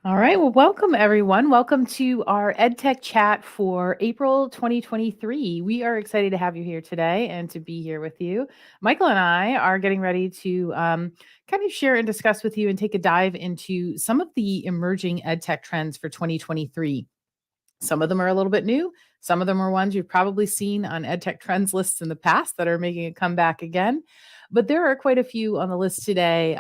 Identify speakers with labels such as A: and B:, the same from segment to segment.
A: All right. Well, welcome everyone. Welcome to our EdTech chat for April 2023. We are excited to have you here today and to be here with you. Michael and I are getting ready to kind of share and discuss with you and take a dive into some of the emerging EdTech trends for 2023. Some of them are a little bit new. Some of them are ones you've probably seen on EdTech trends lists in the past that are making a comeback again. But there are quite a few on the list today,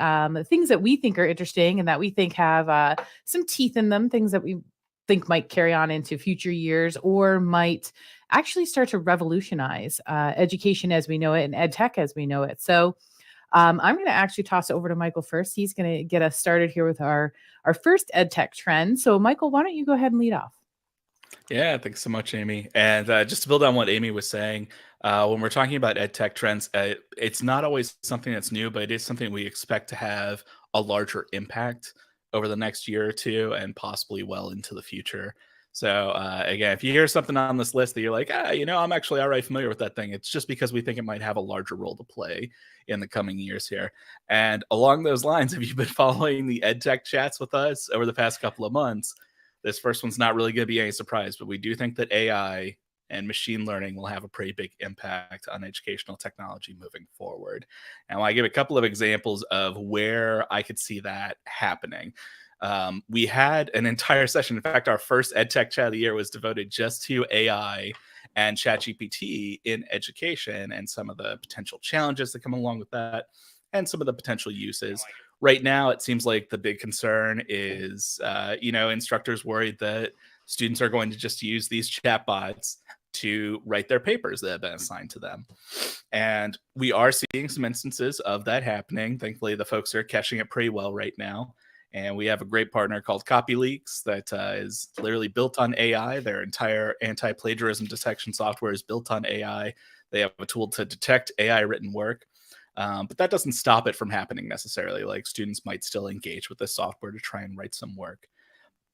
A: things that we think are interesting and that we think have some teeth in them, things that we think might carry on into future years or might actually start to revolutionize education as we know it and EdTech as we know it. So I'm going to actually toss it over to Michael first. He's going to get us started here with our first EdTech trend. So, Michael, why don't you go ahead and lead off?
B: Yeah, thanks so much, Amy. And just to build on what Amy was saying, when we're talking about ed tech trends, it's not always something that's new, but it is something we expect to have a larger impact over the next year or two and possibly well into the future. So, again, if you hear something on this list that you're like, I'm actually already familiar with that thing, it's just because we think it might have a larger role to play in the coming years here. And along those lines, have you been following the ed tech chats with us over the past couple of months? This first one's not really going to be any surprise, but we do think that AI and machine learning will have a pretty big impact on educational technology moving forward. And I give a couple of examples of where I could see that happening. We had an entire session. In fact, our first EdTech chat of the year was devoted just to AI and ChatGPT in education and some of the potential challenges that come along with that and some of the potential uses. Right now, it seems like the big concern is, instructors worried that students are going to just use these chatbots to write their papers that have been assigned to them. And we are seeing some instances of that happening. Thankfully, the folks are catching it pretty well right now. And we have a great partner called CopyLeaks that is literally built on AI. Their entire anti-plagiarism detection software is built on AI. They have a tool to detect AI written work. But that doesn't stop it from happening necessarily. Like students might still engage with this software to try and write some work.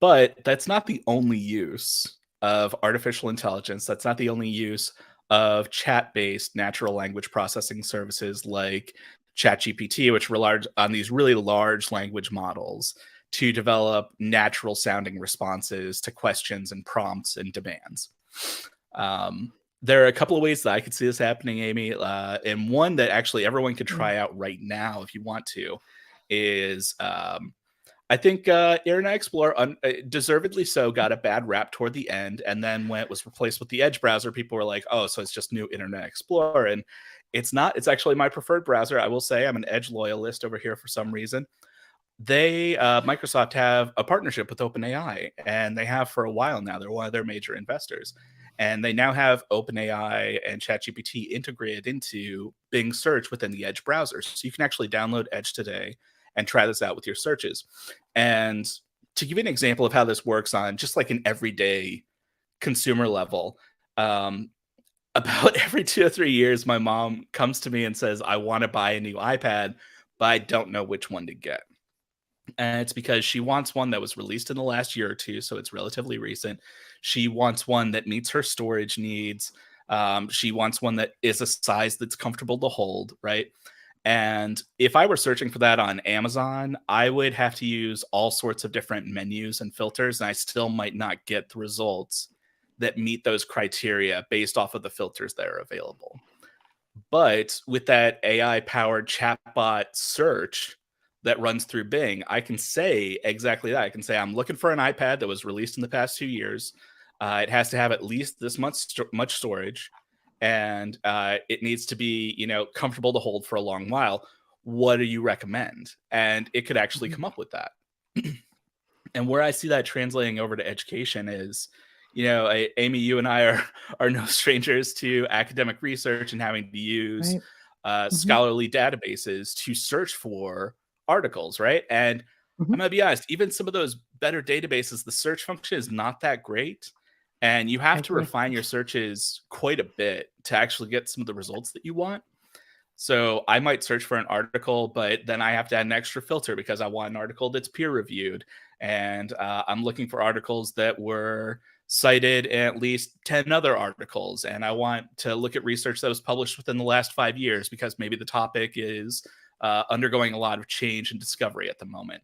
B: But that's not the only use of artificial intelligence. That's not the only use of chat-based natural language processing services like ChatGPT, which rely on these really large language models to develop natural sounding responses to questions and prompts and demands. There are a couple of ways that I could see this happening, Amy. And one that actually everyone could try out right now if you want to is I think Internet Explorer, deservedly so, got a bad rap toward the end. And then when it was replaced with the Edge browser, people were like, oh, so it's just new Internet Explorer. And it's not. It's actually my preferred browser. I will say I'm an Edge loyalist over here for some reason. Microsoft have a partnership with OpenAI, and they have for a while now. They're one of their major investors. And they now have OpenAI and ChatGPT integrated into Bing search within the Edge browser. So you can actually download Edge today and try this out with your searches. And to give you an example of how this works on just like an everyday consumer level, about every 2 or 3 years, my mom comes to me and says, I want to buy a new iPad, but I don't know which one to get. And it's because she wants one that was released in the last year or two, so it's relatively recent. She wants one that meets her storage needs. She wants one that is a size that's comfortable to hold, right? And if I were searching for that on Amazon, I would have to use all sorts of different menus and filters, and I still might not get the results that meet those criteria based off of the filters that are available. But with that AI powered chatbot search that runs through Bing, I can say exactly that. I can say, I'm looking for an iPad that was released in the past 2 years. It has to have at least this much storage, and it needs to be, comfortable to hold for a long while. What do you recommend? And it could actually come up with that. And where I see that translating over to education is, Amy, you and I are no strangers to academic research and having to use scholarly databases to search for articles, right? And I'm gonna be honest, even some of those better databases, the search function is not that great, and you have to refine your searches quite a bit to actually get some of the results that you want. So I might search for an article, but then I have to add an extra filter because I want an article that's peer reviewed. And I'm looking for articles that were cited in at least 10 other articles. And I want to look at research that was published within the last 5 years because maybe the topic is undergoing a lot of change and discovery at the moment.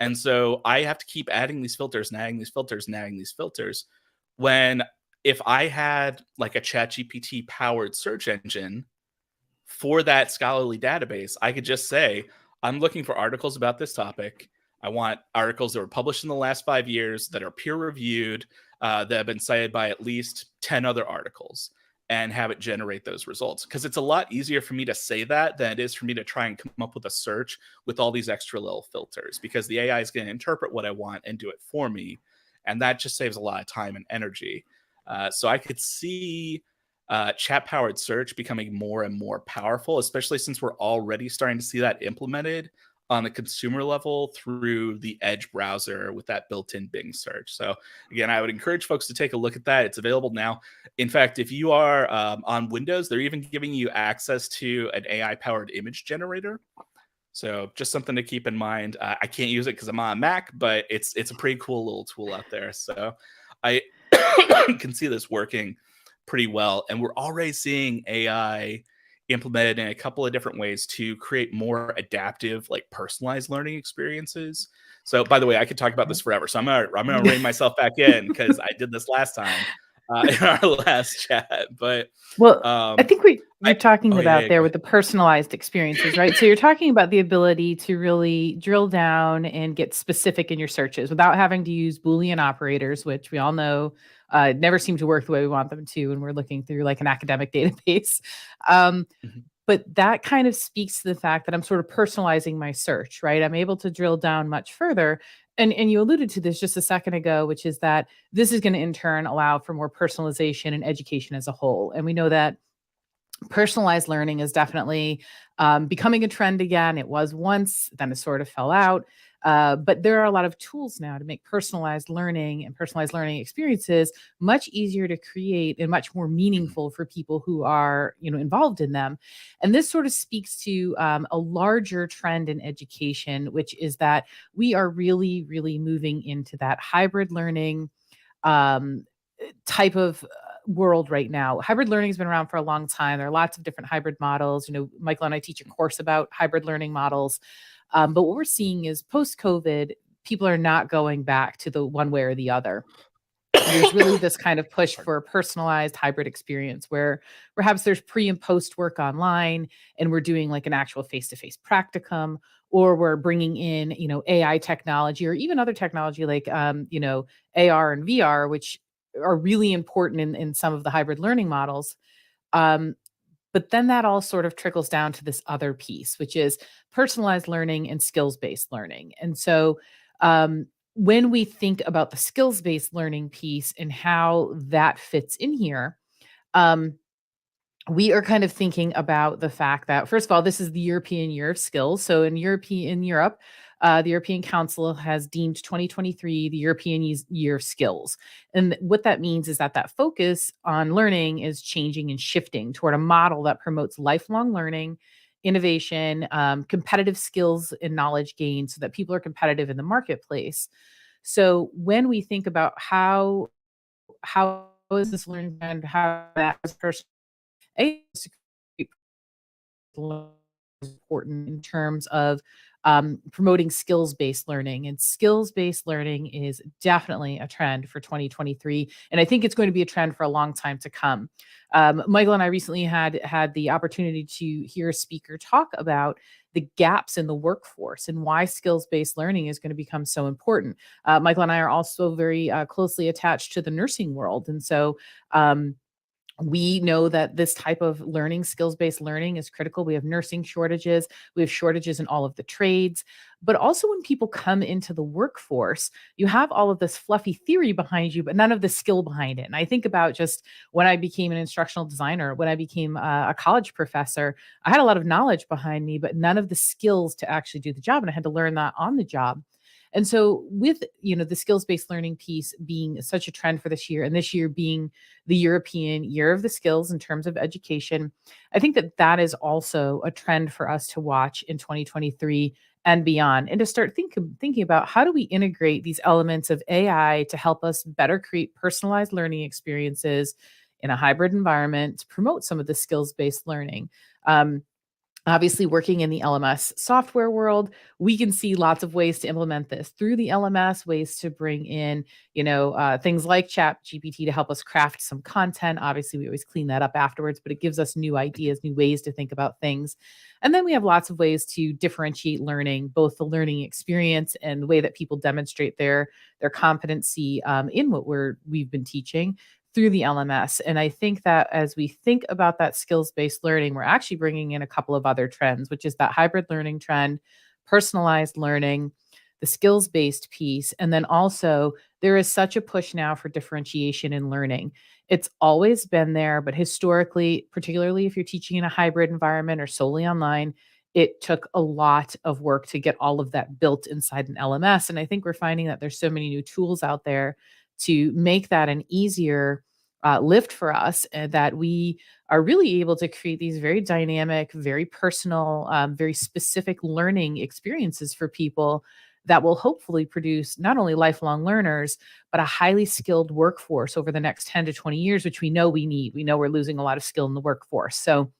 B: And so I have to keep adding these filters and adding these filters and adding these filters. When if I had like a ChatGPT powered search engine for that scholarly database, I could just say, I'm looking for articles about this topic. I want articles that were published in the last 5 years that are peer reviewed, that have been cited by at least 10 other articles, and have it generate those results. Because it's a lot easier for me to say that than it is for me to try and come up with a search with all these extra little filters, because the AI is going to interpret what I want and do it for me. And that just saves a lot of time and energy. So I could see chat powered search becoming more and more powerful, especially since we're already starting to see that implemented on the consumer level through the Edge browser with that built in Bing search. So, again, I would encourage folks to take a look at that. It's available now. In fact, if you are on Windows, they're even giving you access to an AI powered image generator. So just something to keep in mind. I can't use it because I'm on a Mac, but it's a pretty cool little tool out there. So I can see this working pretty well. And we're already seeing AI implemented in a couple of different ways to create more adaptive, like personalized learning experiences. So, by the way, I could talk about this forever. So I'm gonna rein myself back in because I did this last time in our last chat. But
A: Well, I
B: um,
A: think you're
B: I
A: talking
B: oh yeah,
A: about
B: yeah,
A: there
B: go
A: with the personalized experiences, right? So you're talking about the ability to really drill down and get specific in your searches without having to use Boolean operators, which we all know never seem to work the way we want them to when we're looking through like an academic database. Um,
B: ahead.
A: but that kind of speaks to the fact that I'm sort of personalizing my search, right? I'm able to drill down much further. And you alluded to this just a second ago, which is that this is going to in turn allow for more personalization and education as a whole. And we know that personalized learning is definitely becoming a trend again. It was once, then it sort of fell out. But there are a lot of tools now to make personalized learning and personalized learning experiences much easier to create and much more meaningful for people who are, involved in them. And this sort of speaks to a larger trend in education, which is that we are really, really moving into that hybrid learning um, type of world right now. Hybrid learning has been around for a long time. There are lots of different hybrid models. Michael and I teach a course about hybrid learning models. But what we're seeing is post COVID, people are not going back to the one way or the other. There's really this kind of push
B: Pardon.
A: for a personalized hybrid experience where perhaps there's pre and post work online and we're doing like an actual face-to-face practicum, or we're bringing in AI technology or even other technology like AR and VR, which are really important in some of the hybrid learning models. um, but then that all sort of trickles down to this other piece, which is personalized learning and skills based learning. And so, when we think about the skills based learning piece and how that fits in here, um, we are kind of thinking about the fact that, first of all, this is the European Year of Skills. So in Europe, the European Council has deemed 2023 the European Year of Skills. And what that means is that focus on learning is changing and shifting toward a model that promotes lifelong learning, innovation, competitive skills and knowledge gain so that people are competitive in the marketplace. So when we think about how is this learning and how that is important in terms of promoting skills-based learning. And skills-based learning is definitely a trend for 2023, and I think it's going to be a trend for a long time to come. Michael and I recently had the opportunity to hear a speaker talk about the gaps in the workforce and why skills-based learning is going to become so important. Michael and I are also very closely attached to the nursing world, and so we know that this type of learning, skills based learning, is critical. We have nursing shortages, we have shortages in all of the trades. But also, when people come into the workforce, you have all of this fluffy theory behind you, but none of the skill behind it. And I think about just when I became an instructional designer, when I became a college professor, I had a lot of knowledge behind me, but none of the skills to actually do the job. And I had to learn that on the job. And so with the skills-based learning piece being such a trend for this year, and this year being the European Year of the Skills in terms of education, I think that is also a trend for us to watch in 2023 and beyond, and to start thinking about how do we integrate these elements of AI to help us better create personalized learning experiences in a hybrid environment to promote some of the skills-based learning. Um, Obviously, working in the LMS software world, we can see lots of ways to implement this through the LMS, ways to bring in, things like Chat GPT to help us craft some content. Obviously, we always clean that up afterwards, but it gives us new ideas, new ways to think about things. And then we have lots of ways to differentiate learning, both the learning experience and the way that people demonstrate their competency in what we've been teaching through the LMS. And I think that as we think about that skills based learning, we're actually bringing in a couple of other trends, which is that hybrid learning trend, personalized learning, the skills based piece. And then also, there is such a push now for differentiation in learning. It's always been there, but historically, particularly if you're teaching in a hybrid environment or solely online, it took a lot of work to get all of that built inside an LMS. And I think we're finding that there's so many new tools out there to make that an easier lift for us, and that we are really able to create these very dynamic, very personal, very specific learning experiences for people that will hopefully produce not only lifelong learners, but a highly skilled workforce over the next 10 to 20 years, which we know we need. We know we're losing a lot of skill in the workforce. So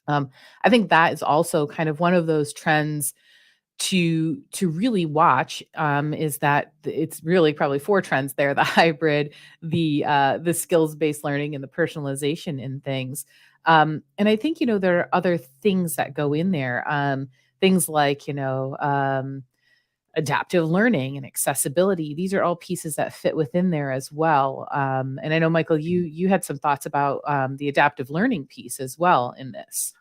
A: I think that is also kind of one of those trends to really watch, is that it's really probably four trends there: the hybrid, the skills based learning, and the personalization in things. And I think there are other things that go in there, things like adaptive learning and accessibility. These are all pieces that fit within there as well. And I know, Michael, you had some thoughts about the adaptive learning piece as well in this.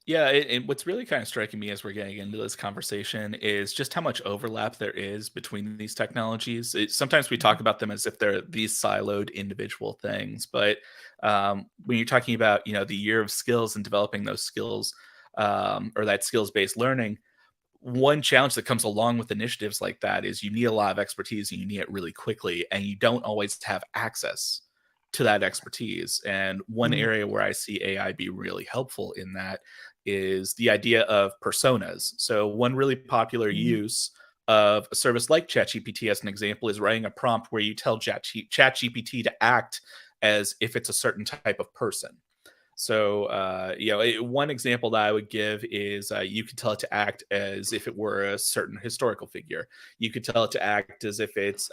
B: Yeah, and what's really kind of striking me as we're getting into this conversation is just how much overlap there is between these technologies. Sometimes we talk about them as if they're these siloed individual things, but when you're talking about the year of skills and developing those skills, or that skills based learning, one challenge that comes along with initiatives like that is you need a lot of expertise and you need it really quickly, and you don't always have access to that expertise. And one
A: Mm,
B: area where I see AI be really helpful in that is the idea of personas. So one really popular
A: mm,
B: use of a service like ChatGPT, as an example, is writing a prompt where you tell ChatGPT to act as if it's a certain type of person. So, one example that I would give is you could tell it to act as if it were a certain historical figure. You could tell it to act as if it's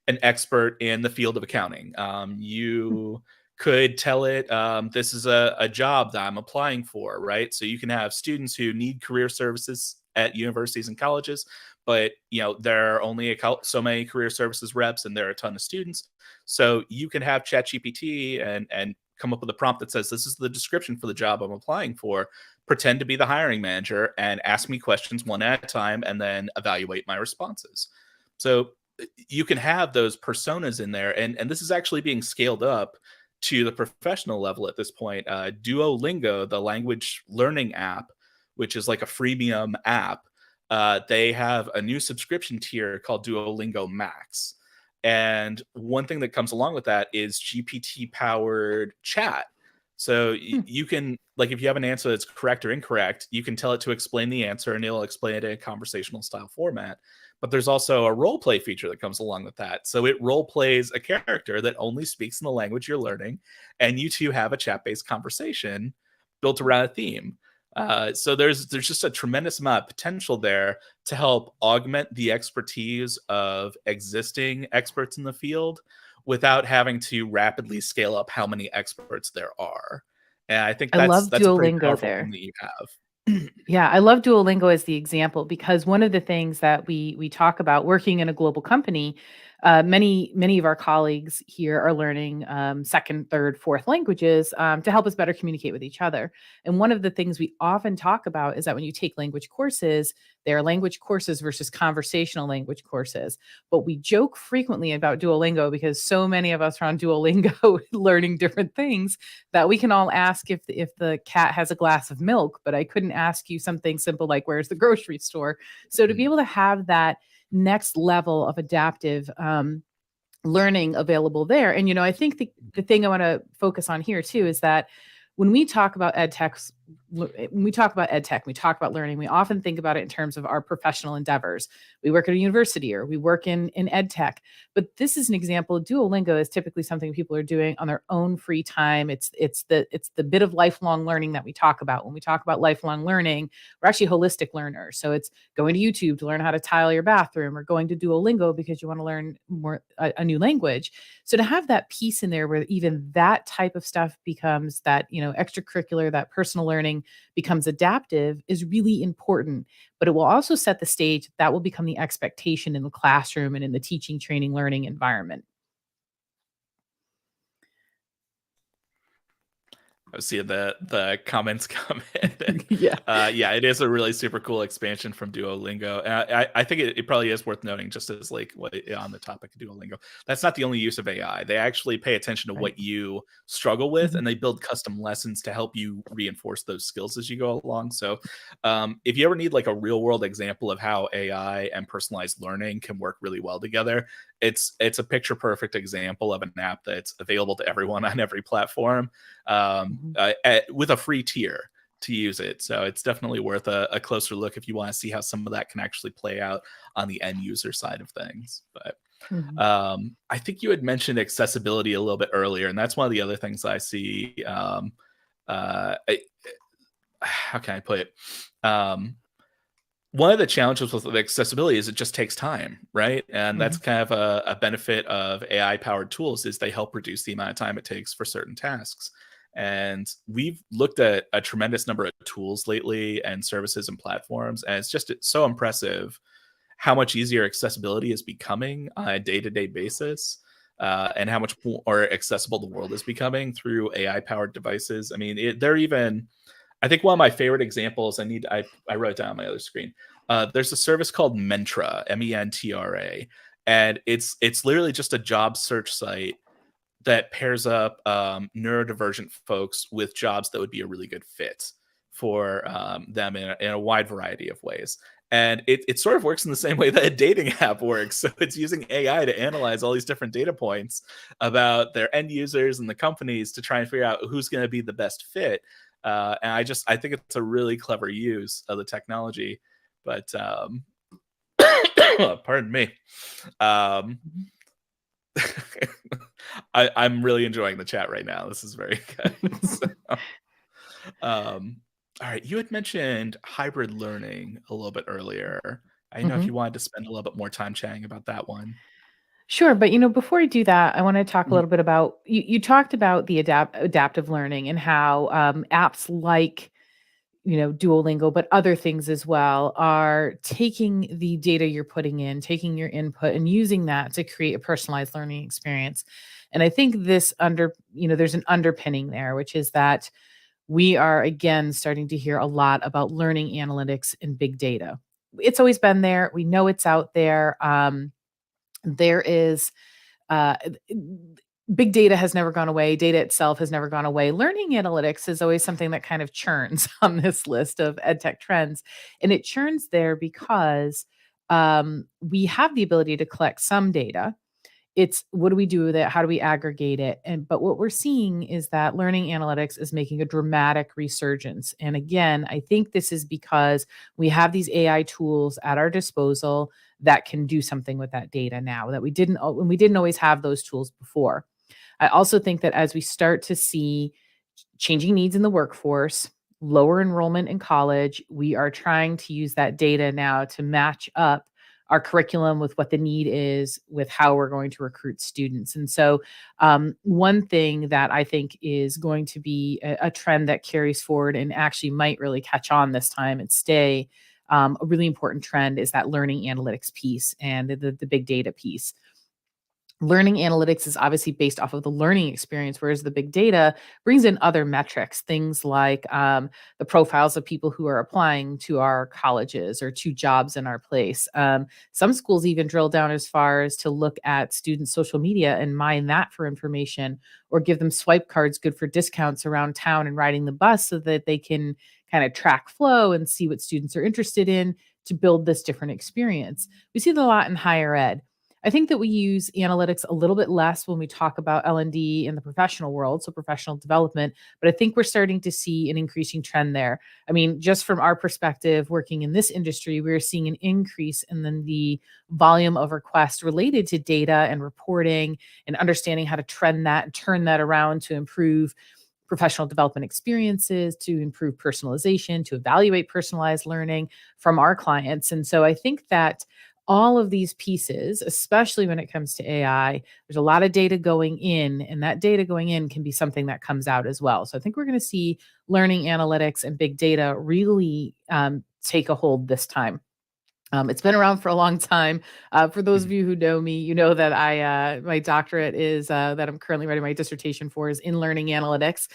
B: an expert in the field of accounting. You could tell it, this is a job that I'm applying for, right? So you can have students who need career services at universities and colleges, but there are only so many career services reps, and there are a ton of students. So you can have ChatGPT and come up with a prompt that says, this is the description for the job I'm applying for. Pretend to be the hiring manager and ask me questions one at a time, and then evaluate my responses. So you can have those personas in there, and this is actually being scaled up to the professional level at this point. Duolingo, the language learning app, which is like a freemium app, they have a new subscription tier called Duolingo Max. And one thing that comes along with that is GPT powered chat. So
A: mm.
B: you can, like, if you have an answer that's correct or incorrect, you can tell it to explain the answer, and it'll explain it in a conversational style format. But there's also a role play feature that comes along with that. So it role plays a character that only speaks in the language you're learning, and you two have a chat based conversation built around a theme. So there's just a tremendous amount of potential there to help augment the expertise of existing experts in the field without having to rapidly scale up how many experts there are. And I think
A: I
B: that's
A: love
B: that's a pretty
A: Duolingo
B: powerful thing
A: there.
B: that you have.
A: Yeah, I love Duolingo as the example, because one of the things that we talk about working in a global company, many of our colleagues here are learning second, third, fourth languages to help us better communicate with each other. And one of the things we often talk about is that when you take language courses, there are language courses versus conversational language courses. But we joke frequently about Duolingo because so many of us are on Duolingo learning different things, that we can all ask if the cat has a glass of milk, but I couldn't ask you something simple like where's the grocery store. So to be
B: Mm.
A: able to have that next level of adaptive learning available there. And I think the thing I want to focus on here too is that when we talk about ed techs, when we talk about EdTech, we talk about learning, we often think about it in terms of our professional endeavors. We work at a university or we work in EdTech, but this is an example. Duolingo is typically something people are doing on their own free time. It's the bit of lifelong learning that we talk about. When we talk about lifelong learning, we're actually holistic learners. So it's going to YouTube to learn how to tile your bathroom, or going to Duolingo because you want to learn more a new language. So to have that piece in there where even that type of stuff becomes that, extracurricular, that personal learning becomes adaptive is really important. But it will also set the stage that will become the expectation in the classroom and in the teaching, training, learning environment.
B: I was seeing the comments come in.
A: Yeah.
B: Yeah, it is a really super cool expansion from Duolingo. And I think it probably is worth noting, just as like on the topic of Duolingo, that's not the only use of AI. They actually pay attention to
A: Right.
B: what you struggle with,
A: Mhm.
B: and they build custom lessons to help you reinforce those skills as you go along. So, if you ever need like a real world example of how AI and personalized learning can work really well together, it's a picture perfect example of an app that's available to everyone on every platform,
A: Mhm.
B: with a free tier to use it. So it's definitely worth a closer look if you want to see how some of that can actually play out on the end user side of things. But
A: Mhm.
B: I think you had mentioned accessibility a little bit earlier, and that's one of the other things I see. How can I put it? Um, One of the challenges with accessibility is it just takes time, right? And that's
A: Mhm.
B: kind of a benefit of AI powered tools is they help reduce the amount of time it takes for certain tasks. And we've looked at a tremendous number of tools lately and services and platforms, and it's so impressive how much easier accessibility is becoming on a day-to-day basis, and how much more accessible the world is becoming through AI powered devices. I mean, they're even, I think one of my favorite examples, I wrote it down on my other screen. There's a service called Mentra, Mentra, and it's literally just a job search site that pairs up neurodivergent folks with jobs that would be a really good fit for them in a wide variety of ways. And it sort of works in the same way that a dating app works. So it's using AI to analyze all these different data points about their end users and the companies to try and figure out who's going to be the best fit. And I think it's a really clever use of the technology. But pardon me. Um,
A: Mhm.
B: I'm really enjoying the chat right now. This is very good. So, all right, you had mentioned hybrid learning a little bit earlier. I know if
A: Mhm.
B: you wanted to spend a little bit more time chatting about that one.
A: Sure, but before I do that, I want to talk a
B: Mhm.
A: little bit about you talked about the adaptive learning and how apps like Duolingo, but other things as well are taking the data you're putting in, taking your input and using that to create a personalized learning experience. And I think there's an underpinning there, which is that we are again starting to hear a lot about learning analytics and big data. It's always been there. We know it's out there. There is uh, big data has never gone away. Data itself has never gone away. Learning analytics is always something that kind of churns on this list of EdTech trends. And it churns there because we have the ability to collect some data. It's what do we do with it? How do we aggregate it? But what we're seeing is that learning analytics is making a dramatic resurgence. And again, I think this is because we have these AI tools at our disposal that can do something with that data now that we didn't always have those tools before. I also think that as we start to see changing needs in the workforce, lower enrollment in college, we are trying to use that data now to match up our curriculum with what the need is, with how we're going to recruit students. And so, one thing that I think is going to be a trend that carries forward and actually might really catch on this time and stay, a really important trend is that learning analytics piece and the big data piece. Learning analytics is obviously based off of the learning experience, whereas the big data brings in other metrics, things like the profiles of people who are applying to our colleges or to jobs in our place. Some schools even drill down as far as to look at students' social media and mine that for information, or give them swipe cards good for discounts around town and riding the bus so that they can kind of track flow and see what students are interested in to build this different experience. We see that a lot in higher ed. I think that we use analytics a little bit less when we talk about L&D in the professional world, so professional development, but I think we're starting to see an increasing trend there. I mean, just from our perspective, working in this industry, we're seeing an increase in the volume of requests related to data and reporting and understanding how to trend that and turn that around to improve professional development experiences, to improve personalization, to evaluate personalized learning from our clients. And so I think that all of these pieces, especially when it comes to AI, there's a lot of data going in, and that data going in can be something that comes out as well. So I think we're going to see learning analytics and big data really take a hold this time. It's been around for a long time. For those of
B: Mhm.
A: you who know me, you know that my doctorate is that I'm currently writing my dissertation for is in learning analytics.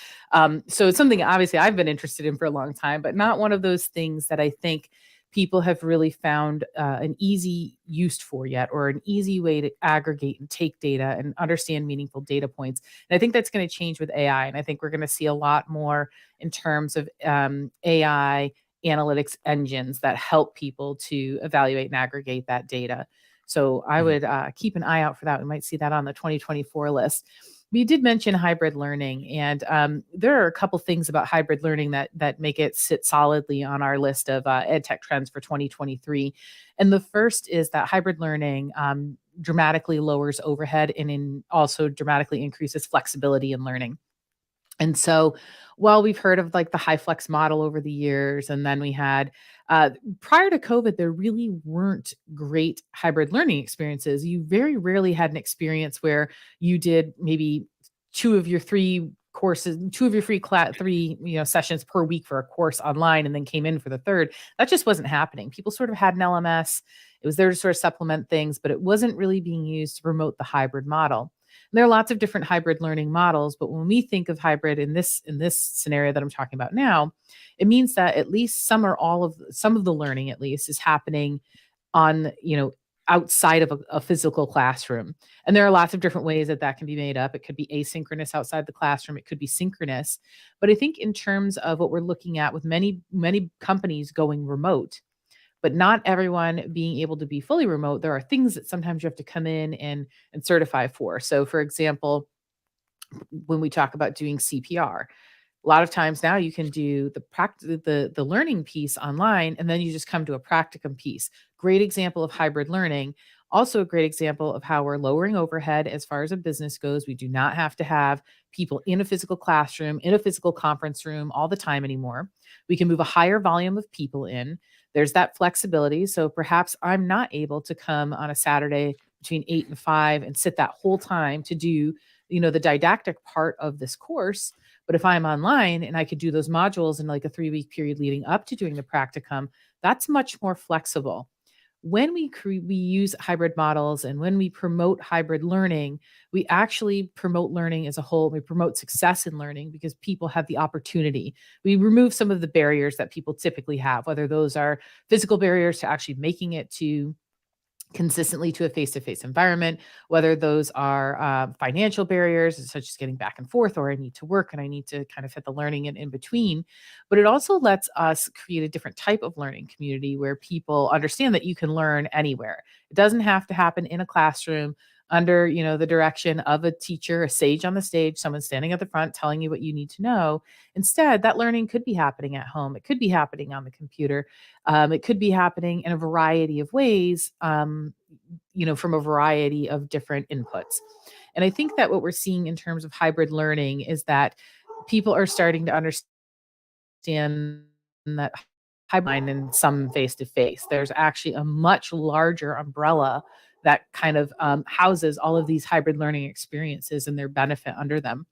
A: So it's something obviously I've been interested in for a long time, but not one of those things that I think people have really found an easy use for yet, or an easy way to aggregate and take data and understand meaningful data points. And I think that's going to change with AI, and I think we're going to see a lot more in terms of AI analytics engines that help people to evaluate and aggregate that data. So I
B: Mhm.
A: would keep an eye out for that. We might see that on the 2024 list. We did mention hybrid learning, and there are a couple things about hybrid learning that make it sit solidly on our list of EdTech trends for 2023. And the first is that hybrid learning dramatically lowers overhead and also dramatically increases flexibility in learning. And so, while we've heard of like the high flex model over the years, and then we had prior to COVID, there really weren't great hybrid learning experiences. You very rarely had an experience where you did maybe two of your three courses, two of your three sessions per week for a course online, and then came in for the third. That just wasn't happening. People sort of had an LMS. It was there to sort of supplement things, but it wasn't really being used to promote the hybrid model. There are lots of different hybrid learning models, but when we think of hybrid in this scenario that I'm talking about now, it means that at least some of the learning at least is happening on, outside of a physical classroom. And there are lots of different ways that that can be made up. It could be asynchronous outside the classroom, it could be synchronous. But I think in terms of what we're looking at with many companies going remote, but not everyone being able to be fully remote, there are things that sometimes you have to come in and certify for. So for example, when we talk about doing CPR, a lot of times now you can do the learning piece online, and then you just come to a practicum piece. Great example of hybrid learning. Also a great example of how we're lowering overhead as far as a business goes. We do not have to have people in a physical classroom, in a physical conference room all the time anymore. We can move a higher volume of people in. There's that flexibility. So perhaps I'm not able to come on a Saturday between 8 and 5 and sit that whole time to do, the didactic part of this course. But if I'm online and I could do those modules in like a 3-week period leading up to doing the practicum, that's much more flexible. When we use hybrid models and when we promote hybrid learning, we actually promote learning as a whole. We promote success in learning because people have the opportunity. We remove some of the barriers that people typically have, whether those are physical barriers to actually making it to consistently to a face-to-face environment, whether those are financial barriers such as getting back and forth, or I need to work and I need to kind of fit the learning in between. But it also lets us create a different type of learning community where people understand that you can learn anywhere. It doesn't have to happen in a classroom under, the direction of a teacher, a sage on the stage, someone standing at the front telling you what you need to know. Instead, that learning could be happening at home. It could be happening on the computer. It could be happening in a variety of ways, from a variety of different inputs. And I think that what we're seeing in terms of hybrid learning is that people are starting to understand that hybrid and some face to face, there's actually a much larger umbrella that kind of houses all of these hybrid learning experiences and their benefit under them.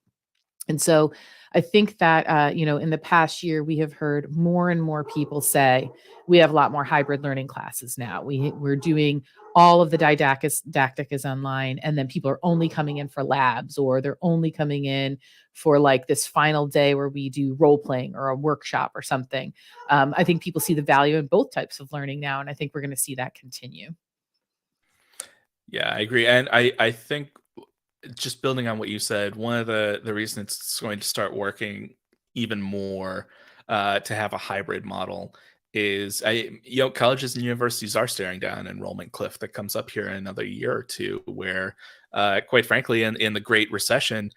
A: And so I think that, in the past year, we have heard more and more people say we have a lot more hybrid learning classes now. We're doing all of the didactic is online, and then people are only coming in for labs, or they're only coming in for like this final day where we do role playing or a workshop or something. I think people see the value in both types of learning now, and I think we're going to see that continue.
B: Yeah, I agree, and I think just building on what you said, one of the reasons it's going to start working even more to have a hybrid model is colleges and universities are staring down an enrollment cliff that comes up here in another year or two, where quite frankly, in the Great Recession,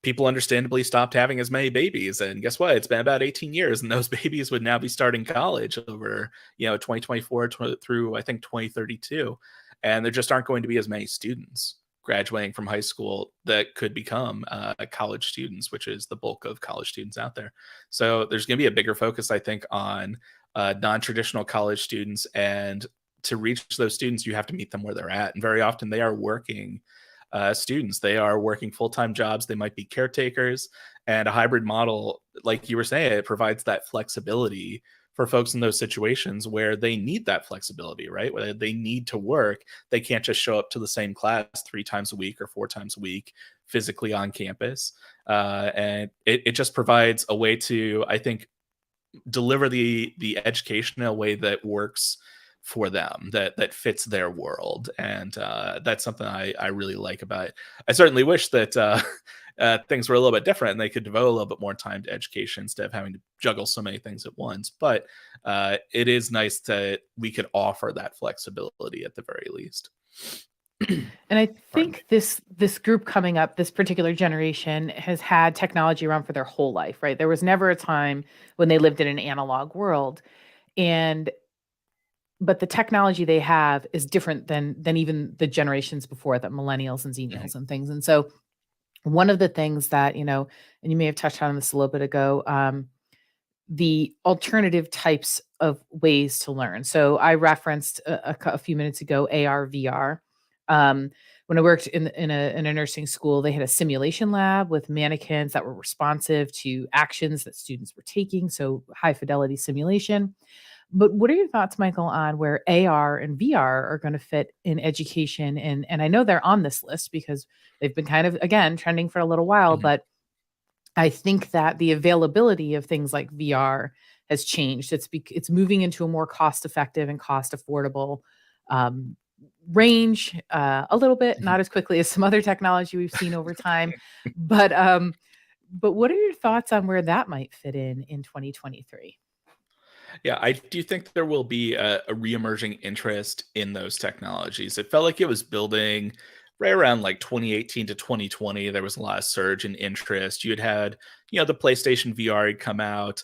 B: people understandably stopped having as many babies. And guess what? It's been about 18 years, and those babies would now be starting college over 2024 through I think 2032, and there just aren't going to be as many students graduating from high school that could become college students, which is the bulk of college students out there. So there's going to be a bigger focus, I think, on non-traditional college students, and to reach those students, you have to meet them where they're at, and very often they are working students. They are working full-time jobs. They might be caretakers, and a hybrid model, like you were saying, it provides that flexibility for folks in those situations where they need that flexibility, right? Where they need to work. They can't just show up to the same class 3 times a week or 4 times a week physically on campus. And it just provides a way to, I think, deliver the education in a way that works for them, that fits their world. And that's something I really like about it. I certainly wish that things were a little bit different and they could devote a little bit more time to education instead of having to juggle so many things at once. But it is nice that we could offer that flexibility at the very least.
A: And I
B: Pardon me.
A: think this group coming up, this particular generation, has had technology around for their whole life, right? There was never a time when they lived in an analog world. And but the technology they have is different than even the generations before, that millennials and
B: Mhm.
A: zennials and things. And so one of the things that, and you may have touched on this a little bit ago, the alternative types of ways to learn. So I referenced a few minutes ago AR VR. Um, when I worked in a nursing school, they had a simulation lab with mannequins that were responsive to actions that students were taking. So high fidelity simulation. But what are your thoughts, Michael, on where AR and VR are going to fit in education? And I know they're on this list because they've been kind of, again, trending for a little while,
B: Mhm.
A: but I think that the availability of things like VR has changed. It's moving into a more cost-effective and cost-affordable um, range, a little bit,
B: Mhm.
A: not as quickly as some other technology we've seen over time. But what are your thoughts on where that might fit in 2023?
B: Yeah, I do think there will be a reemerging interest in those technologies. It felt like it was building right around like 2018 to 2020. There was a lot of surge in interest. You had, the PlayStation VR had come out,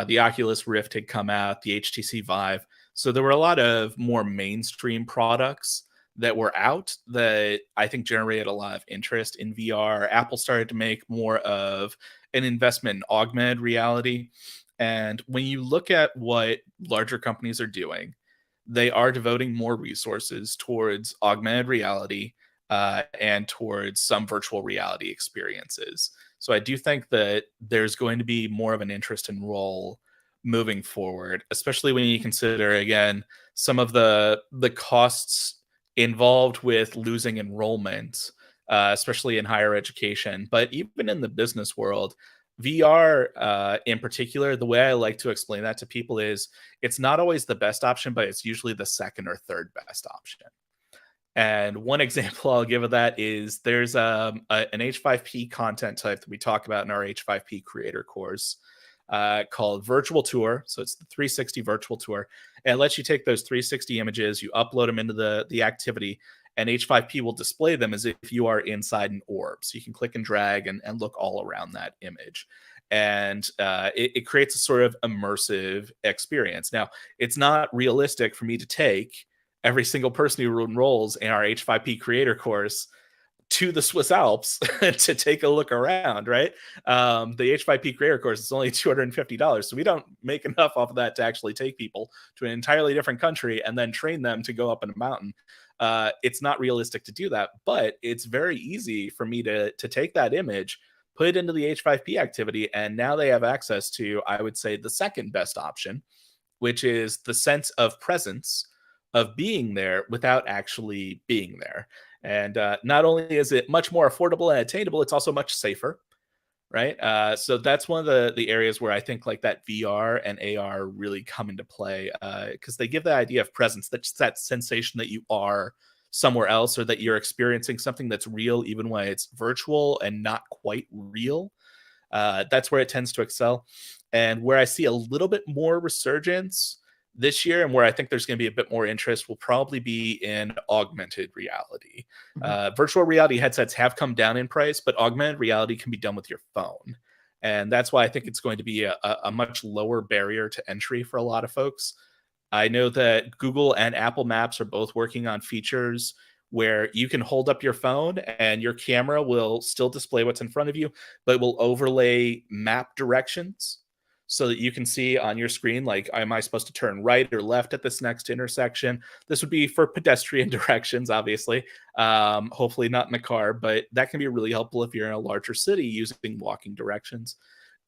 B: the Oculus Rift had come out, the HTC Vive. So there were a lot of more mainstream products that were out that I think generated a lot of interest in VR. Apple started to make more of an investment in augmented reality, and when you look at what larger companies are doing, they are devoting more resources towards augmented reality and towards some virtual reality experiences. So I do think that there's going to be more of an interest and role moving forward, especially when you consider again some of the costs involved with losing enrollment, especially in higher education, but even in the business world. VR, in particular, the way I like to explain that to people is it's not always the best option, but it's usually the second or third best option. And one example I'll give of that is there's an H5P content type that we talk about in our H5P creator course called Virtual Tour. So it's the 360 Virtual Tour. And it lets you take those 360 images, you upload them into the activity, and H5P will display them as if you are inside an orb. So you can click and drag and look all around that image. And it creates a sort of immersive experience. Now, it's not realistic for me to take every single person who enrolls in our H5P creator course to the Swiss Alps to take a look around, right? The H5P creator course is only $250. So we don't make enough off of that to actually take people to an entirely different country and then train them to go up in a mountain. It's not realistic to do that, but it's very easy for me to take that image, put it into the H5P activity, and now they have access to, I would say, the second best option, which is the sense of presence of being there without actually being there. And not only is it much more affordable and attainable, it's also much safer, right? So that's one of the areas where I think like that VR and AR really come into play because they give the idea of presence, that's that sensation that you are somewhere else or that you're experiencing something that's real, even when it's virtual and not quite real. That's where it tends to excel. And where I see a little bit more resurgence this year, and where I think there's going to be a bit more interest, will probably be in augmented reality.
A: Mhm.
B: Virtual reality headsets have come down in price, but augmented reality can be done with your phone. And that's why I think it's going to be a much lower barrier to entry for a lot of folks. I know that Google and Apple Maps are both working on features where you can hold up your phone and your camera will still display what's in front of you, but will overlay map directions so that you can see on your screen, like, am I supposed to turn right or left at this next intersection? This would be for pedestrian directions, obviously, hopefully not in a car, but that can be really helpful if you're in a larger city using walking directions.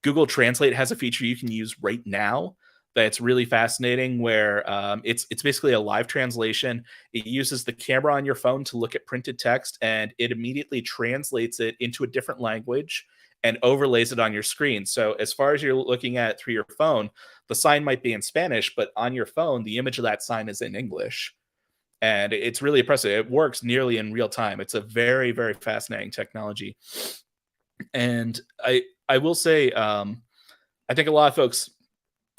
B: Google Translate has a feature you can use right now that's really fascinating, where it's basically a live translation. It uses the camera on your phone to look at printed text, and it immediately translates it into a different language and overlays it on your screen. So as far as you're looking at it through your phone, the sign might be in Spanish, but on your phone, the image of that sign is in English. And it's really impressive. It works nearly in real time. It's a very, very fascinating technology. And I will say, I think a lot of folks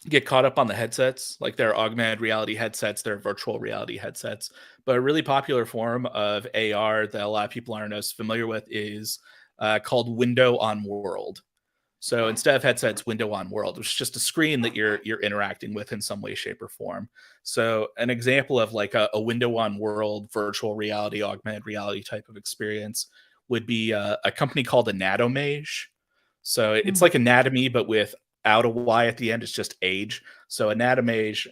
B: get caught up on the headsets, like their augmented reality headsets, their virtual reality headsets. But a really popular form of AR that a lot of people aren't as familiar with is called window on world. So instead of headsets, window on world, which is just a screen that you're interacting with in some way, shape, or form. So an example of like a window on world virtual reality, augmented reality type of experience would be a company called Anatomage. So it's
A: Mm.
B: like anatomy, but without a Y at the end. It's just age. So Anatomage,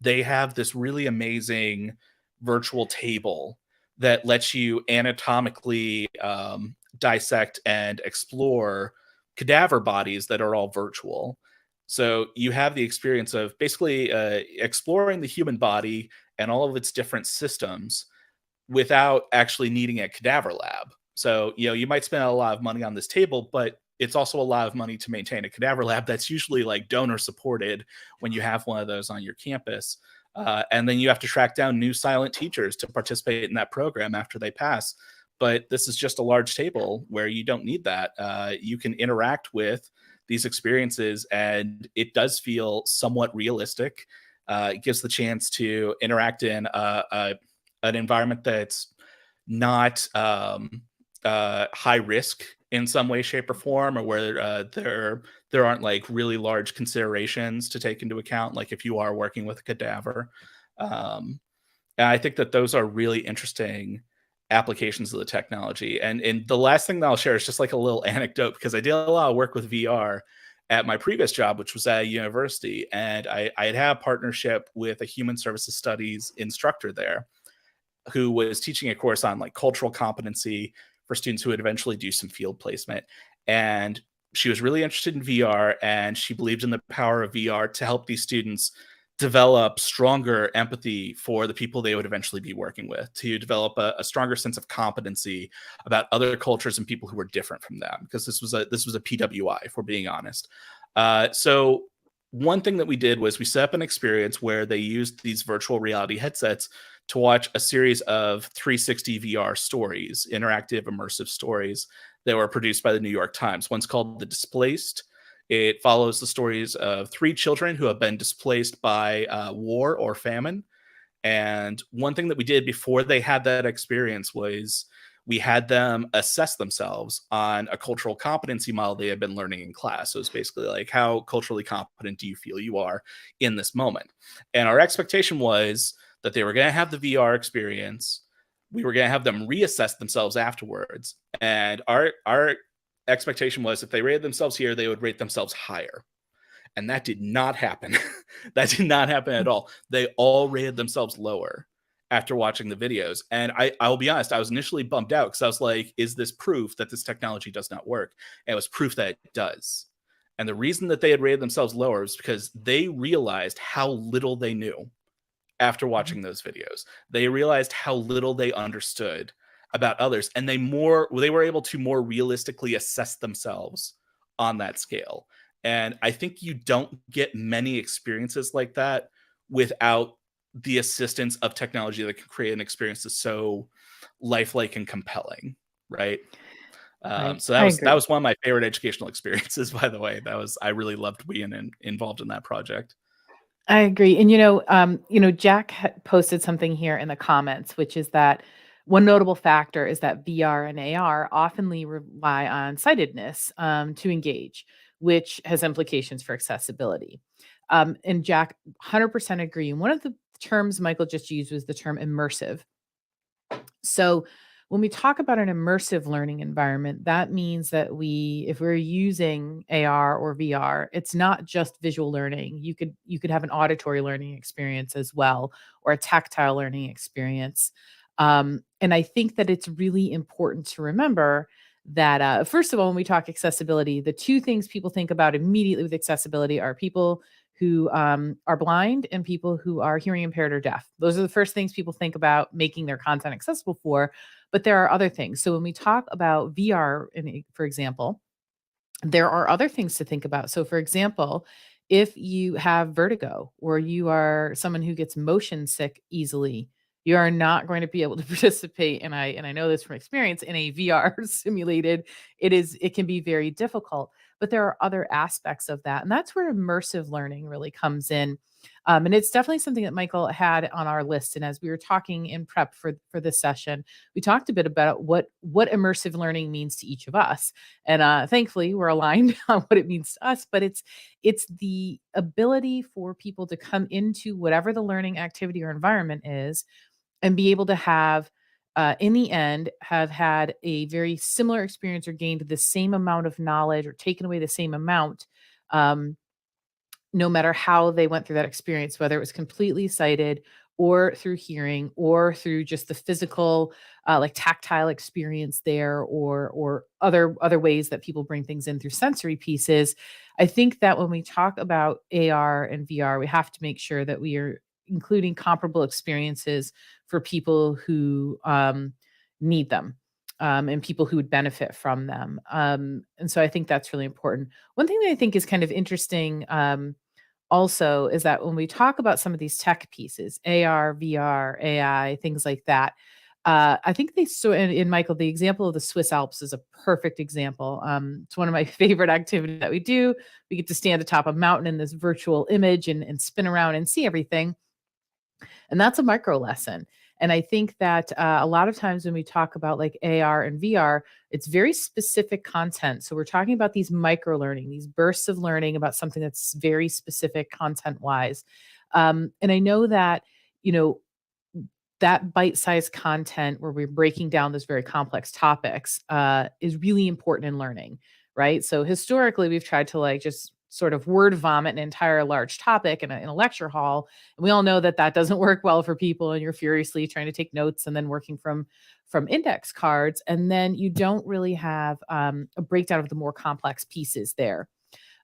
B: they have this really amazing virtual table that lets you anatomically dissect and explore cadaver bodies that are all virtual. So you have the experience of basically exploring the human body and all of its different systems without actually needing a cadaver lab. So, you might spend a lot of money on this table, but it's also a lot of money to maintain a cadaver lab that's usually like donor supported when you have one of those on your campus. And then you have to track down new silent teachers to participate in that program after they pass. But this is just a large table where you don't need that. You can interact with these experiences, and it does feel somewhat realistic. It gives the chance to interact in an environment that's not high risk in some way, shape, or form, or where there aren't like really large considerations to take into account, like if you are working with a cadaver. And I think that those are really interesting applications of the technology. And the last thing that I'll share is just like a little anecdote, because I did a lot of work with VR at my previous job, which was at a university, and I had a partnership with a human services studies instructor there who was teaching a course on like cultural competency for students who would eventually do some field placement. And she was really interested in VR, and she believed in the power of VR to help these students develop stronger empathy for the people they would eventually be working with, to develop a stronger sense of competency about other cultures and people who were different from them. Because this was a PWI, if we're being honest. So one thing that we did was we set up an experience where they used these virtual reality headsets to watch a series of 360 VR stories, interactive, immersive stories that were produced by the New York Times. One's called The Displaced. It follows the stories of 3 children who have been displaced by war or famine. And one thing that we did before they had that experience was we had them assess themselves on a cultural competency model they had been learning in class. So it's basically like, how culturally competent do you feel you are in this moment? And our expectation was that they were going to have the VR experience. We were going to have them reassess themselves afterwards. And our expectation was if they rated themselves here, they would rate themselves higher. And that did not happen. That did not happen at all. They all rated themselves lower after watching the videos. And I'll be honest, I was initially bummed out because I was like, is this proof that this technology does not work? And it was proof that it does. And the reason that they had rated themselves lower is because they realized how little they knew after
A: Mhm.
B: watching those videos. They realized how little they understood about others, and they were able to more realistically assess themselves on that scale. And I think you don't get many experiences like that without the assistance of technology that can create an experience that's so lifelike and compelling, right? So
A: I
B: that
A: agree.
B: was one of my favorite educational experiences, by the way. I really loved being involved in that project.
A: I agree. And Jack posted something here in the comments, which is that one notable factor is that VR and AR oftenly rely on sightedness to engage, which has implications for accessibility. And Jack 100% agree. And one of the terms Michael just used was the term immersive. So when we talk about an immersive learning environment, that means that if we're using AR or VR, it's not just visual learning. You could have an auditory learning experience as well, or a tactile learning experience. And I think that it's really important to remember that first of all, when we talk accessibility, the two things people think about immediately with accessibility are people who are blind and people who are hearing impaired or deaf. Those are the first things people think about making their content accessible for. But there are other things. So when we talk about VR, for example, there are other things to think about. So, for example, if you have vertigo or you are someone who gets motion sick easily, you are not going to be able to participate. And I know this from experience in a VR simulated. It can be very difficult. But there are other aspects of that, and that's where immersive learning really comes in. And it's definitely something that Michael had on our list. And as we were talking in prep for this session, we talked a bit about what immersive learning means to each of us, and thankfully we're aligned on what it means to us. But it's the ability for people to come into whatever the learning activity or environment is and be able to have in the end have had a very similar experience or gained the same amount of knowledge or taken away the same amount, um, no matter how they went through that experience, whether it was completely sighted or through hearing or through just the physical, like tactile experience there, or other ways that people bring things in through sensory pieces. I think that when we talk about AR and VR, we have to make sure that we are including comparable experiences for people who need them. And people who would benefit from them. And so I think that's really important. One thing that I think is kind of interesting, also, is that when we talk about some of these tech pieces, AR, VR, AI, things like that, I think in Michael, the example of the Swiss Alps is a perfect example. It's one of my favorite activities that we do. We get to stand atop a mountain in this virtual image and spin around and see everything. And that's a micro lesson. And I think that a lot of times when we talk about like AR and VR, it's very specific content. So we're talking about these micro learning, these bursts of learning about something that's very specific content wise. And I know that, you know, that bite-sized content where we're breaking down this very complex topics is really important in learning, right? So historically, we've tried to like just sort of word vomit an entire large topic in a lecture hall, and we all know that that doesn't work well for people. And you're furiously trying to take notes and then working from index cards, and then you don't really have a breakdown of the more complex pieces there.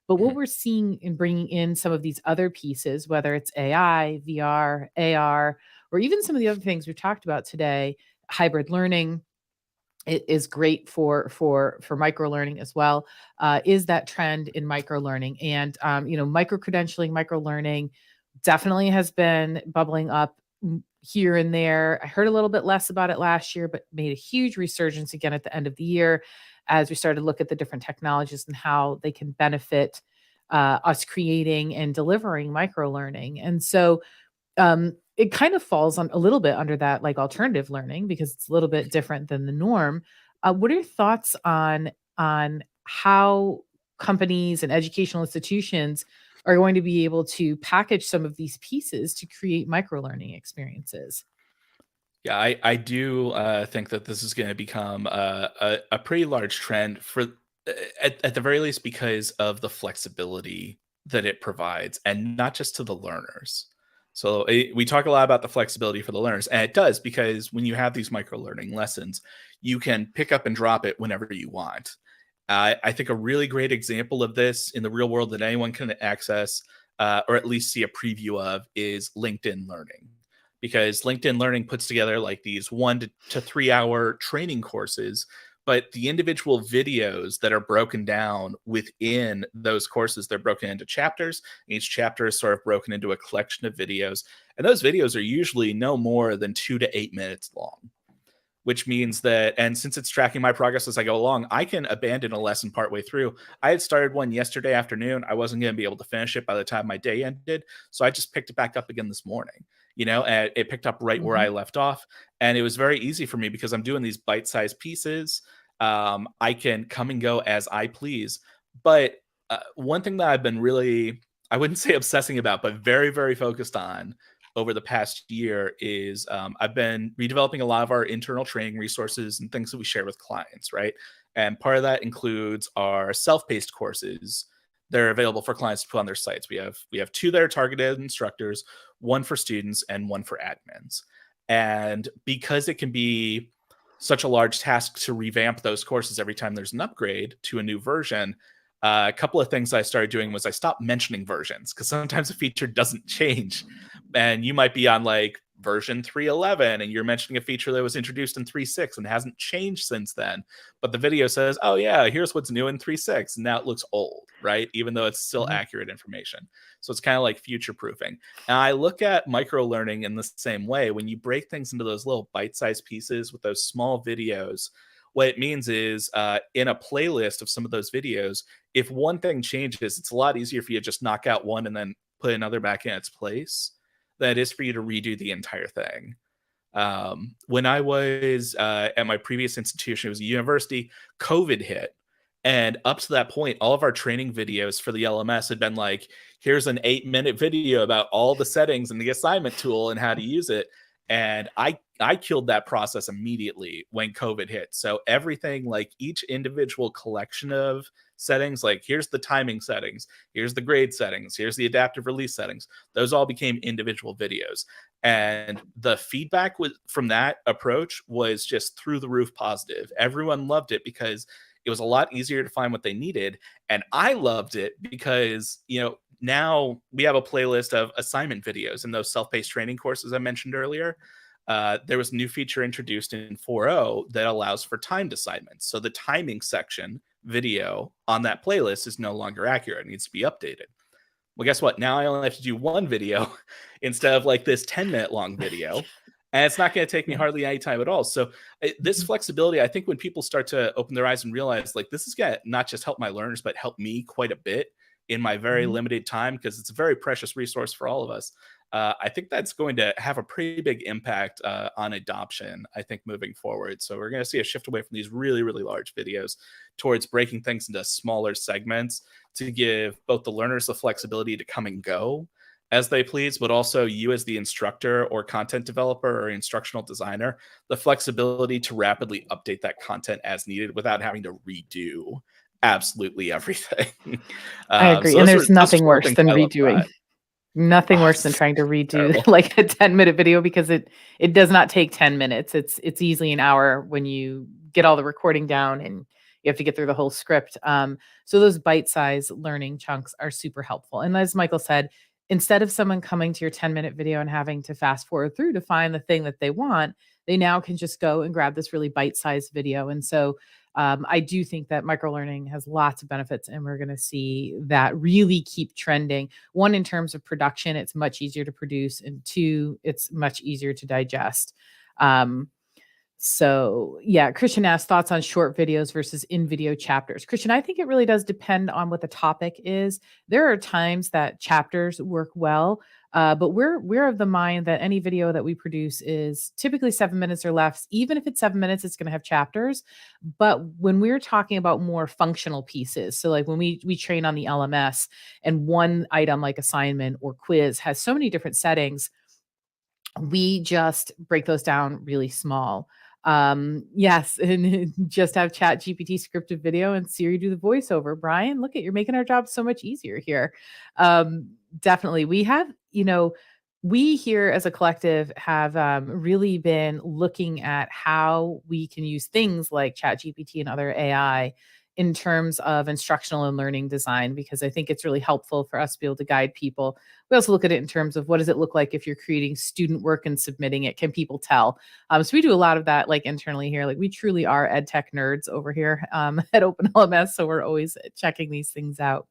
A: But what
B: Mhm.
A: we're seeing in bringing in some of these other pieces, whether it's AI, VR, AR, or even some of the other things we've talked about today, hybrid learning, it is great for micro learning as well. Is that trend in micro learning, and micro credentialing, micro learning definitely has been bubbling up here and there. I heard a little bit less about it last year, but made a huge resurgence again at the end of the year as we started to look at the different technologies and how they can benefit us creating and delivering micro learning. And so it kind of falls on a little bit under that like alternative learning because it's a little bit different than the norm. What are your thoughts on how companies and educational institutions are going to be able to package some of these pieces to create micro learning experiences?
B: Yeah, I do think that this is going to become a pretty large trend for at the very least because of the flexibility that it provides, and not just to the learners. So we talk a lot about the flexibility for the learners, and it does because when you have these micro learning lessons, you can pick up and drop it whenever you want. I think a really great example of this in the real world that anyone can access, or at least see a preview of, is LinkedIn Learning, because LinkedIn Learning puts together like these 1 to 3 hour training courses, but the individual videos that are broken down within those courses, they're broken into chapters. Each chapter is sort of broken into a collection of videos, and those videos are usually no more than 2 to 8 minutes long. which means that, and since it's tracking my progress as I go along, I can abandon a lesson partway through. I had started one yesterday afternoon. I wasn't going to be able to finish it by the time my day ended. So I just picked it back up again this morning, and it picked up right where I left off. And it was very easy for me because I'm doing these bite-sized pieces. I can come and go as I please. But one thing that I've been really, I wouldn't say obsessing about, but very, very focused on over the past year is I've been redeveloping a lot of our internal training resources and things that we share with clients, right? And part of that includes our self-paced courses. They're available for clients to put on their sites. We have two that are targeted instructors, one for students and one for admins. And because it can be such a large task to revamp those courses every time there's an upgrade to a new version, a couple of things I started doing was I stopped mentioning versions because sometimes a feature doesn't change. And you might be on like version 3.11 and you're mentioning a feature that was introduced in 3.6 and hasn't changed since then. But the video says, oh, yeah, here's what's new in 3.6. And now it looks old, right? Even though it's still accurate information. So it's kind of like future proofing. And I look at micro learning in the same way. When you break things into those little bite-sized pieces with those small videos, what it means is in a playlist of some of those videos, if one thing changes, it's a lot easier for you to just knock out one and then put another back in its place than it is for you to redo the entire thing. When I was at my previous institution, it was a university, COVID hit. And up to that point, all of our training videos for the LMS had been like, here's an 8-minute video about all the settings and the assignment tool and how to use it. And I killed that process immediately when COVID hit. So everything, like each individual collection of settings, like here's the timing settings, here's the grade settings, here's the adaptive release settings, those all became individual videos. And the feedback from that approach was just through the roof positive. Everyone loved it because it was a lot easier to find what they needed. And I loved it because, now we have a playlist of assignment videos in those self-paced training courses I mentioned earlier. There was a new feature introduced in 4.0 that allows for timed assignments. So the timing section video on that playlist is no longer accurate. It needs to be updated. Well, guess what? Now I only have to do one video instead of like this 10-minute long video. And it's not going to take me hardly any time at all. So this flexibility, I think when people start to open their eyes and realize like this is going to not just help my learners, but help me quite a bit in my very limited time, because it's a very precious resource for all of us. I think that's going to have a pretty big impact on adoption, I think, moving forward. So we're going to see a shift away from these really, really large videos towards breaking things into smaller segments to give both the learners the flexibility to come and go as they please, but also you as the instructor or content developer or instructional designer, the flexibility to rapidly update that content as needed without having to redo absolutely everything.
A: I agree.
B: So
A: And
B: those
A: there's
B: are
A: nothing
B: four
A: worse
B: things
A: than
B: I love
A: redoing.
B: about it.
A: Nothing
B: Oh,
A: worse than trying to redo
B: terrible.
A: like a 10-minute video, because it does not take 10 minutes. It's easily an hour when you get all the recording down and you have to get through the whole script. So those bite-sized learning chunks are super helpful. And as Michael said, instead of someone coming to your 10-minute video and having to fast forward through to find the thing that they want, they now can just go and grab this really bite-sized video. And so I do think that microlearning has lots of benefits, and we're going to see that really keep trending. One, in terms of production, it's much easier to produce, and two, it's much easier to digest. So yeah, Christian asked thoughts on short videos versus in-video chapters. Christian, I think it really does depend on what the topic is. There are times that chapters work well, but we're of the mind that any video that we produce is typically 7 minutes or less. Even if it's 7 minutes, it's going to have chapters. But when we're talking about more functional pieces, so like when we train on the LMS, and one item like assignment or quiz has so many different settings, we just break those down really small. Yes, and just have Chat GPT scripted video and Siri do the voiceover. Brian, look at, you're making our job so much easier here. Definitely. We have, we here as a collective have really been looking at how we can use things like Chat GPT and other AI in terms of instructional and learning design, because I think it's really helpful for us to be able to guide people. We also look at it in terms of what does it look like if you're creating student work and submitting it? Can people tell? So we do a lot of that like internally here. Like we truly are EdTech nerds over here at Open LMS. So we're always checking these things out.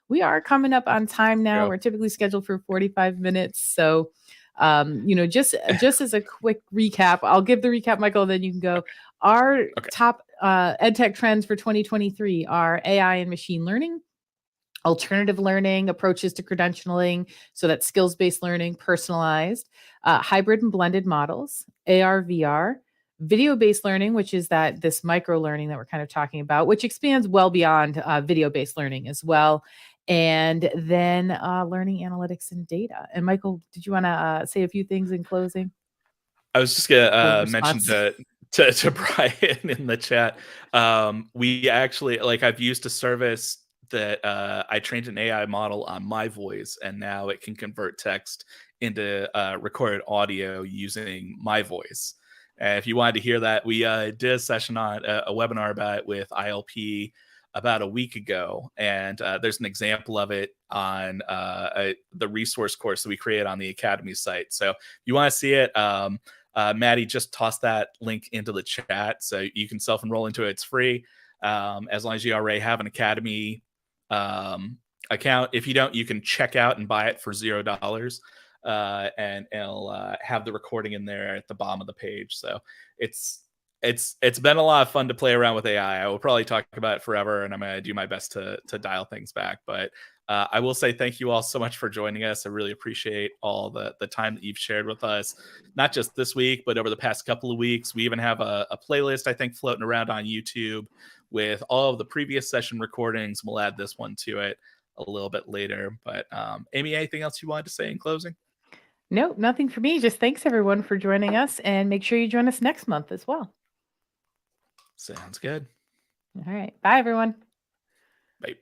A: We are coming up on time now.
B: Yeah.
A: We're typically scheduled for 45 minutes. So Just as a quick recap, I'll give the recap, Michael, then you can go. Our
B: Okay.
A: top EdTech trends for 2023 are AI and machine learning, alternative learning, approaches to credentialing, so that's skills-based learning, personalized, hybrid and blended models, AR, VR, video-based learning, which is this micro learning that we're kind of talking about, which expands well beyond video-based learning as well. And then learning analytics and data. And Michael, did you want to say a few things in closing?
B: I was just gonna
A: Cold
B: mention
A: response.
B: to Brian in the chat. We actually, like, I've used a service that I trained an AI model on my voice, and now it can convert text into recorded audio using my voice. And if you wanted to hear that, we did a session on a webinar about it with ILP about a week ago, and there's an example of it on the resource course that we created on the Academy site. So if you want to see it, Maddie just tossed that link into the chat, so you can self-enroll into it. It's free, as long as you already have an Academy account. If you don't, you can check out and buy it for $0, and it'll have the recording in there at the bottom of the page. So it's been a lot of fun to play around with AI. I will probably talk about it forever, and I'm going to do my best to dial things back. But I will say thank you all so much for joining us. I really appreciate all the time that you've shared with us, not just this week, but over the past couple of weeks. We even have a playlist, I think, floating around on YouTube with all of the previous session recordings. We'll add this one to it a little bit later. But Amy, anything else you wanted to say in closing?
A: No, nothing for me. Just thanks everyone for joining us, and make sure you join us next month as well.
B: Sounds good.
A: All right. Bye, everyone.
B: Bye.